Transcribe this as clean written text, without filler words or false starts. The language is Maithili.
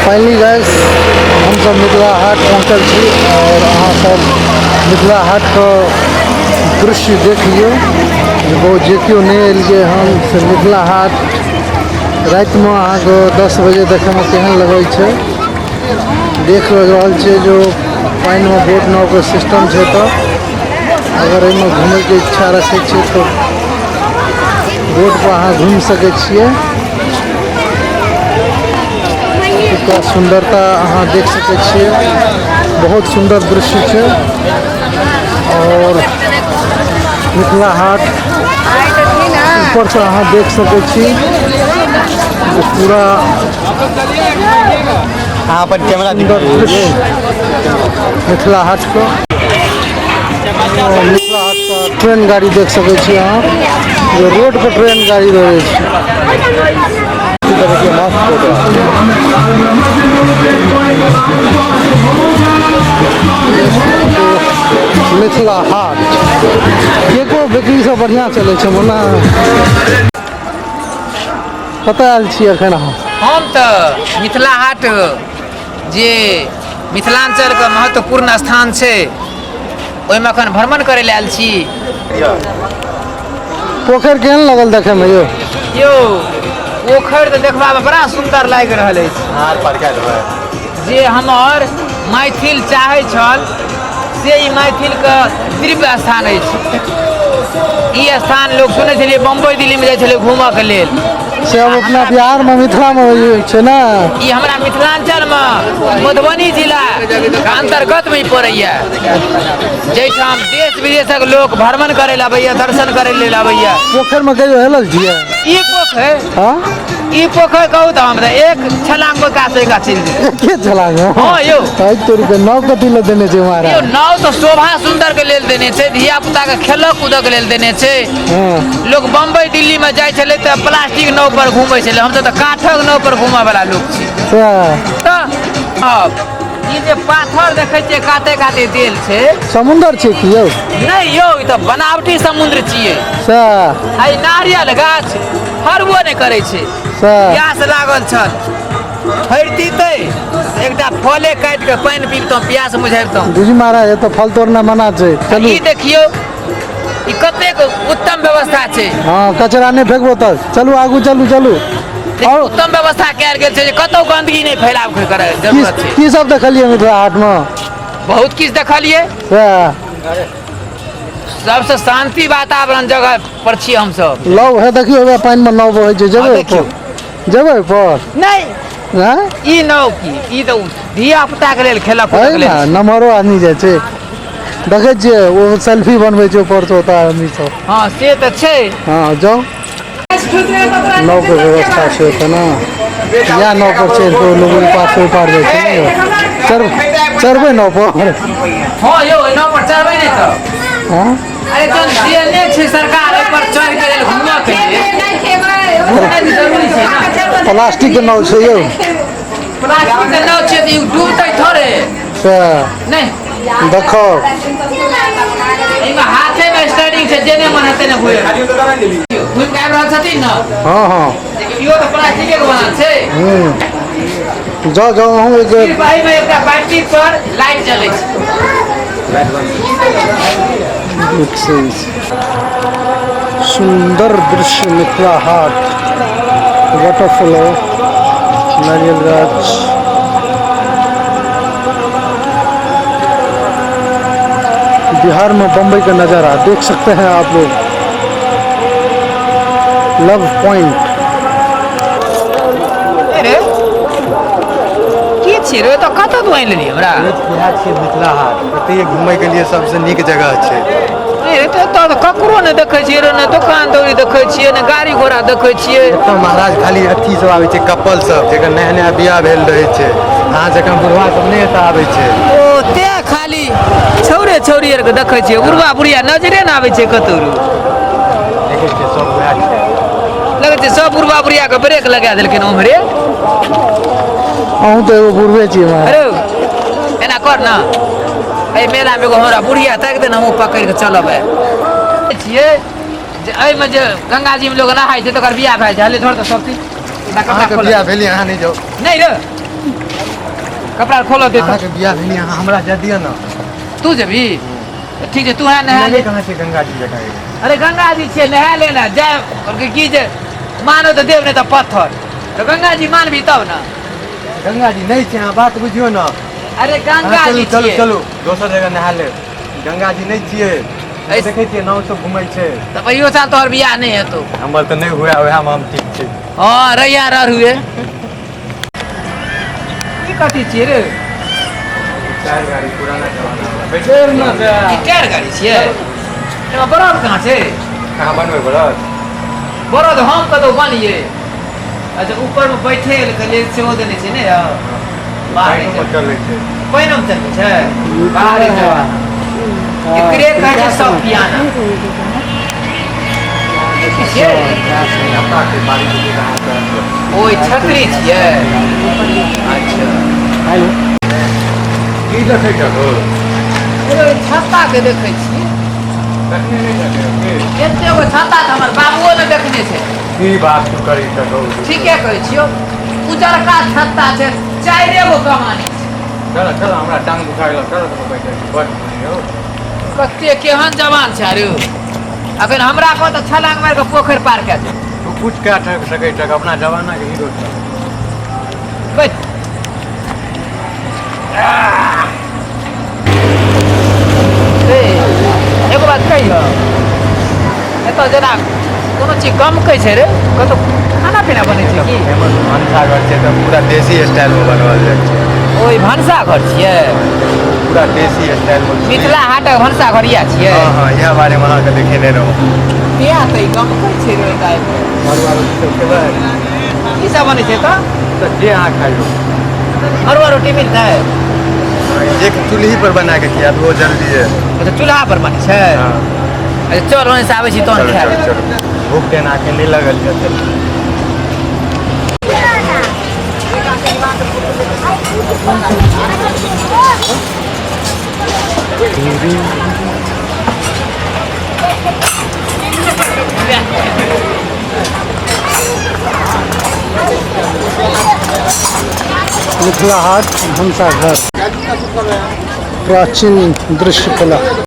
फाइनली गाइस हम सब मिथिला हाट पहुँचल छी और अहाँ सब मिथिला हाट का दृश्य देखिए। बहुत जे क्यों नहीं एलिए हम से मिथिला हाट रात में अहाँ को 10 बजे देखे में केहन लगे छे। देख रहल छे जो पानी में बोट नाव के सिस्टम है। तो अगर इनमें घूमे के इच्छा रखे छे तो बोट पर अहाँ घूम सके छिए। का सुंदरता अहाँ देख सके छिए। बहुत सुंदर दृश्य है और मिथिला हाट ऊपर से अहाँ देख सके छी पूरा हाँ पर कैमरा सुंदर दृश्य मिथिला हाट को। मिथिला हाट का ट्रेन गाड़ी देख सके छी अहाँ जो रोड पर ट्रेन गाड़ी रहे छे। मिथिला हाट केको बिक्री से बढ़िया चले छे मोना। कतऽ आयल छी अखन हम तो मिथिला हाट जे मिथिलांचल का महत्वपूर्ण स्थान छे ओहिमे अखन भ्रमण करे ले आयल छी। पोखर केहन लगल देखे में यो पोखर तो देखबा में बड़ा सुंदर लाग रहल अछि। जे हमर मैथिल चाहे छल से ई मैथिल का दिव्य स्थान अछि। ई स्थान लोग सुने छलिए बम्बई दिल्ली में जाय छले घूमऽ के लेल। से अब अपना बिहार में मिथिला में होइ छे ना। ई हमरा मिथिलांचल में मधुबनी जिला के अंतर्गत में पड़ैया। जैठाम देश विदेशक लोग भ्रमण करे ला आबैया, दर्शन करे ले आबैया। पोखर में कहियो हेलल छिए? ई पोखर हाँ ई पोखर कहू तो हम एक छलांग में कासे का चल दे के छलांग हां यो आज तोरी के नाव कथि ले देने छे महाराज? यो नाव तो शोभा सुंदर के लेल देने छे, धिया पुता के खेलक कूदक के लेल देने छे। हां लोग बम्बई दिल्ली में जाय छले त प्लास्टिक नाव पर घूमै छले, हम तो काठक नाव पर घूमे वाला लोग छी। तो अब ई जे पाथर देखे छे काते काते देल छे समुद्र छे कि यौ? नहीं यो ई तो बनावटी समुद्र छिए। आई नारियल गाछ फरबो नहीं करे छे, प्यास लागल छल फरती ते एकटा फले काट के पानी पीबतो प्यास बुझाइतो। जी महाराज तो फल तोड़ना मना छे। चलू ई देखियो ई कतेक उत्तम व्यवस्था छे। हां कचरा नहीं फेकबो त चलू आगू चलू चलू। और उत्तम व्यवस्था कैल गेल छे जे कतौ गंदगी नहीं फैलाव करे जरूरत छे। की सब देखलिए मिथिला हाट में? बहुत किछ देखलिए। सबसे शांति वातावरण जगह पर छी हम सब। लव है देखियो पानी में नाव बहे छे, जेबे पर नहीं हां ई नाव की ई तो धिया पुता के लेल खेलक के लेल नमहरो आदमी जाय छे देखे छिए वो सेल्फी बनवे छे ऊपर से होता आदमी सब। हां से तो छे। हां जाओ नाव के व्यवस्था छे त ना या नाव पर चढ़ के लोग पार से पार जाय छे। चढ़बे नाव पर? हां यो नाव पर चढ़बे नहीं तो हां अरे तो देने छे सरकार ऊपर चढ़ के लेल घूमऽ के लिए घूमना जरूरी छे ना। प्लास्टिक के नाव छे यो? प्लास्टिक के नाव छे तो डूबतै थोड़े नहीं देखो एमे हाथे में स्टैंडिंग छे जेने मन हेते ने घुए घुम के आब रहल छथिन ना। हां हां यो तो प्लास्टिक के बनल छे। जाओ जाओ हम एक भाई में एकटा बैटरी पर लाइट जले छे। सुंदर दृश्य मिथिला हाट वाटरफॉल नारियल गाछ बिहार में बम्बई का नज़ारा देख सकते हैं आप लोग। लव पॉइंट की रे तो कत दुआई लेली हमरा? बिहार के मिथिला हाट एते घूमे के लिए सबसे नीक जगह छे। ए तो ककरो ने देखे छिए रे, ने दुकान दौरी देखे छिए, ने गाड़ी घोड़ा देखे छिए। तो महाराज खाली अथी सब आवे छे कपल सब जेकर नया नया बियाह भेल रहे छे। हां जका बुढ़वा सब नहीं एता आवे छे। ओ ते खाली छौरे छौरी आर के देखे छिए, बुढ़वा बुढ़िया नजरे न आवे छे कतौरू। देखे छे सब वहा छे, लगे छे सब बुढ़वा बुढ़िया के ब्रेक लगा देलकिन ओमरे। अहूँ तो एगो बुढ़वे छी। अरे एना कर ना ए मेला में एगो हमरा बुढ़िया ताक दे ना, हम पकड़ के चलब छिए जे एहि में जे गंगा जी में लोग नहाय छे तकर बियाह भए जाले थोड़ तो सब चीज बियाह भेली अहाँ नहीं जाओ नहीं रे कपड़ा खोलो दे अहाँके बियाह भेल अहाँ हमरा जा दिअ ना तू जबी ठीक है तू है नहा ले कहाँ छै गंगा जी जकाँ अरे गंगा जी छे नहा लेना जाए और की जे मानो तो देव ने तो पत्थर तो गंगा जी मानबी तब ना गंगा जी नहीं छै अहाँ बात बुझियो ना अरे गंगा जी चलू छिए चलू दोसर जगह नहा ले गंगा जी नहीं छियै देखै छियै नाव सब घुमै छै तो पहियो साल तोहर बियाह नहीं है तो हमर तऽ नहीं हुआ वएह में हम ठीक छै हाँ रैया रह हुए की कथी छिए रे टायर गाड़ी पुराना जमाना वाला बैठे ई टायर गाड़ी छिए एमा बरद कहाँ छै कहाँ बनबै बरद बरद हम कतौ बनिए अच्छा ऊपर में बैठे के लिए सेहो देने छै ने बाहर पानिओ में चलै छै पानि में चलै छै बाहर एकरे कहै छै सब पियाना अपना के बाड़ी के कहाँ से ओइ छतरी छिए अच्छा की देखै छहो ओइ छत्ता के देखै छी देखने नहीं देखै एते गो छत्ता तऽ हमर बाबुओ ने देखने छै की बात तू करी छहो ठीके कहै छियो उजरका छत्ता छै 4 गो कहानी चल चल हमरा टांग दुखा गेल चल बैठे बस हो कते केहन जवान छै रे अखन हमरा को तऽ छलांग मार के पोखरि पार कए दे तू कुछ क्या ठग सकै छक अपना जमाना के हीरो छ बैठ एगो बात कहियो एतऽ जेना कोनो चीज कम कहै छै रे कतौ खाना पीना बनै छै की फेमस भनसाघर छै तऽ पूरा देसी स्टाइल में बनवल जाइ छै ओइ भनसा घर छियै पूरा देसी स्टाइल में मिथिला हाटक भनसा घर इएह छियै हाँ हाँ इएह बारे में अहाँके देखेने रहूँ इएह तऽ कम कहै छै रे गाय मरुआ रोटी सब खेबै की सब बनै छै तऽ जे अहाँ खाइयो मरुआ रोटी मिलतै एक चूल्ही पर बना के खिया वो जल्दी है अच्छा चूल्हा पर बनै छै हाँ अच्छा चल ओने से आबै छी तहन चलो खाएब चलो चलो भूख देना के नहीं लगल है चलो मिथिला हाट भंसाघर प्राचीन दृश्य कला